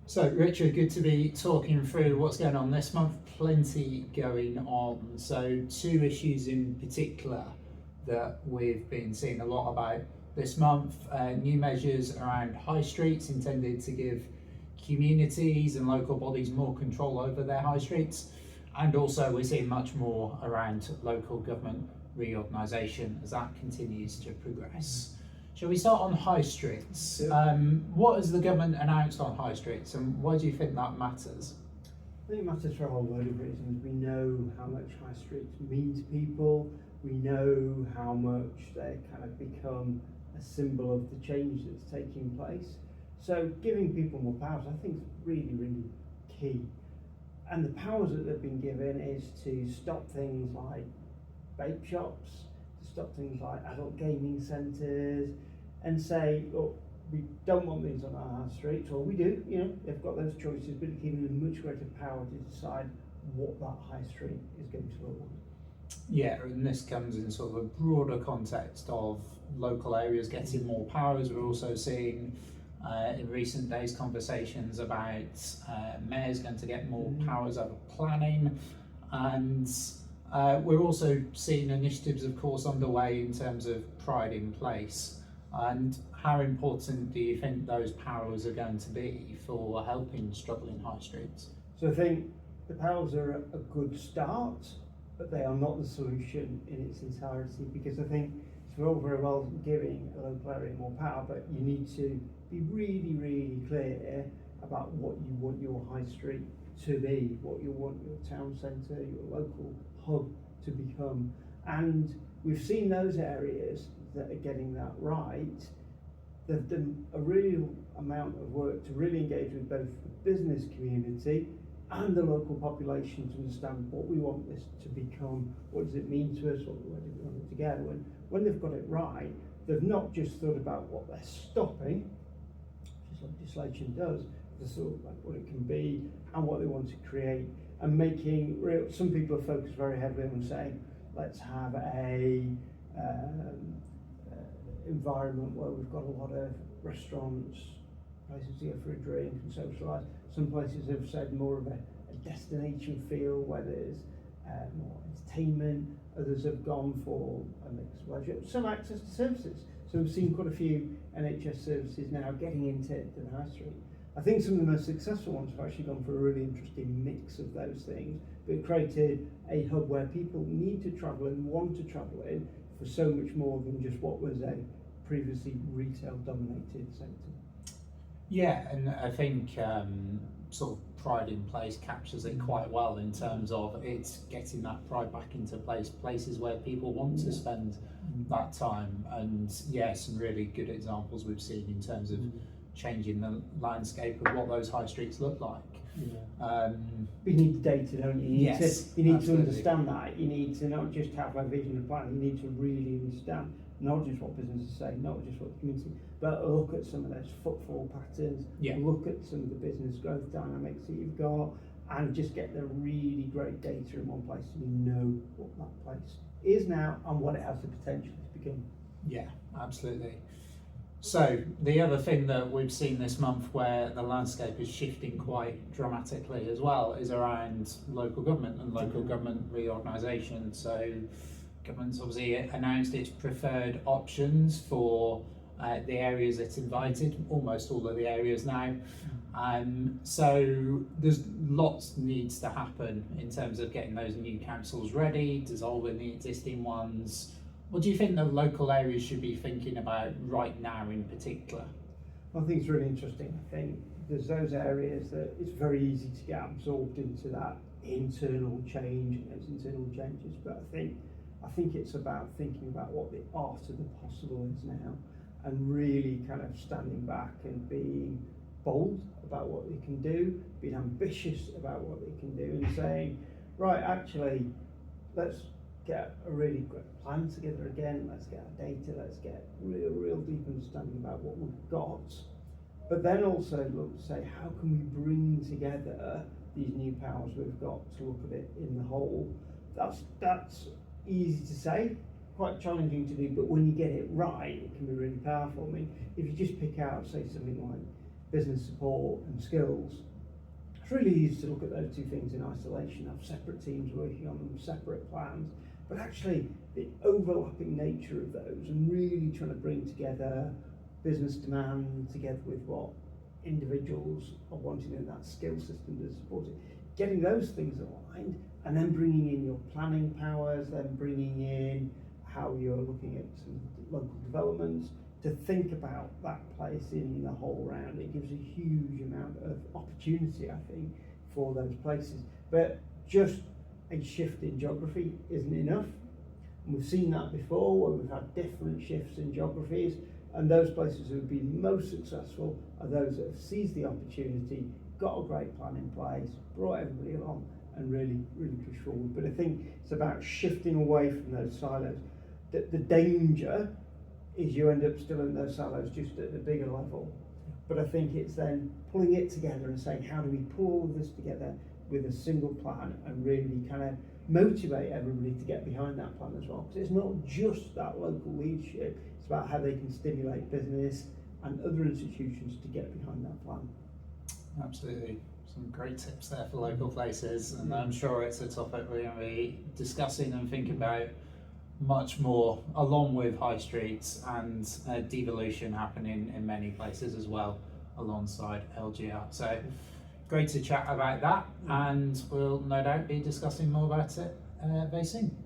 So, Richard, good to be talking through what's going on this month. Plenty going on. So, two issues in particular that we've been seeing a lot about this month. New measures around high streets intended to give communities and local bodies more control over their high streets. And also, we're seeing much more around local government reorganisation as that continues to progress. Shall we start on high streets? Yeah. What has the government announced on high streets, and why do you think that matters? I think it matters for a whole load of reasons. We know how much high streets mean to people. We know how much they kind of become a symbol of the change that's taking place. So giving people more powers, I think, is really, really key. And the powers that they've been given is to stop things like vape shops, to stop things like adult gaming centres, and say, look, we don't want these on our high streets, or we do, they've got those choices, but it's giving them much greater power to decide what that high street is going to look like. Yeah, and this comes in sort of a broader context of local areas getting more powers. We're also seeing in recent days conversations about mayors going to get more powers over planning, and we're also seeing initiatives, of course, underway in terms of Pride in Place. And how important do you think those powers are going to be for helping struggling high streets? So I think the powers are a good start, but they are not the solution in its entirety, because I think it's all very well giving a local area more power, but you need to be really, really clear about what you want your high street to be, what you want your town centre, your local hub to become. And we've seen those areas that are getting that right. They've done a real amount of work to really engage with both the business community and the local population to understand what we want this to become, what does it mean to us, where do we want it to go. And when they've got it right, they've not just thought about what they're stopping, which is what legislation does, they're sort of like what it can be and what they want to create, and making real. Some people are focused very heavily on saying, let's have a environment where we've got a lot of restaurants, places to go for a drink and socialise. Some places have said more of a destination feel where there's more entertainment. Others have gone for a mix of leisure, some access to services. So we've seen quite a few NHS services now getting into the high street. I think some of the most successful ones have actually gone for a really interesting mix of those things, but created a hub where people need to travel and want to travel in for so much more than just what was a previously retail dominated sector. Yeah, and I think sort of Pride in Place captures it quite well in terms of it's getting that pride back into place, places where people want to spend that time. And yeah, some really good examples we've seen in terms of changing the landscape of what those high streets look like. But you need the data, don't you? You need absolutely. to understand that. You need to not just have a vision and plan, you need to really understand not just what businesses say, not just what the community, but look at some of those footfall patterns, look at some of the business growth dynamics that you've got, and just get the really great data in one place so you know what that place is now and what it has the potential to become. Yeah, absolutely. So the other thing that we've seen this month where the landscape is shifting quite dramatically as well is around local government and local government reorganisation. So government's obviously announced its preferred options for the areas it's invited, almost all of the areas now. So there's lots needs to happen in terms of getting those new councils ready, dissolving the existing ones. What do you think the local areas should be thinking about right now in particular? I think it's really interesting. I think there's those areas that it's very easy to get absorbed into that internal change and those internal changes, but I think it's about thinking about what the art of the possible is now, and really kind of standing back and being bold about what they can do, being ambitious about what they can do, and saying, right, actually, let's get a really great plan together again, let's get our data, let's get real deep understanding about what we've got, but then also look to say, how can we bring together these new powers we've got to look at it in the whole. That's easy to say, quite challenging to do, but when you get it right, it can be really powerful. I mean, if you just pick out, say, something like business support and skills, it's really easy to look at those two things in isolation, have separate teams working on them, separate plans, but actually the overlapping nature of those and really trying to bring together business demand together with what individuals are wanting in that skill system to support it. Getting those things aligned and then bringing in your planning powers, then bringing in how you're looking at some local developments to think about that place in the whole round. It gives a huge amount of opportunity, I think, for those places. But just a shift in geography isn't enough. And we've seen that before where we've had different shifts in geographies, and those places who have been most successful are those that have seized the opportunity, got a great plan in place, brought everybody along and really push forward. But I think it's about shifting away from those silos. The danger is you end up still in those silos just at the bigger level. But I think it's then pulling it together and saying, how do we pull all of this together with a single plan and really kind of motivate everybody to get behind that plan as well? Because it's not just that local leadership, it's about how they can stimulate business and other institutions to get behind that plan. Absolutely. Some great tips there for local places, and I'm sure it's a topic we're going to be discussing and thinking about much more, along with high streets and devolution happening in many places as well alongside LGR. So great to chat about that, and we'll no doubt be discussing more about it very soon.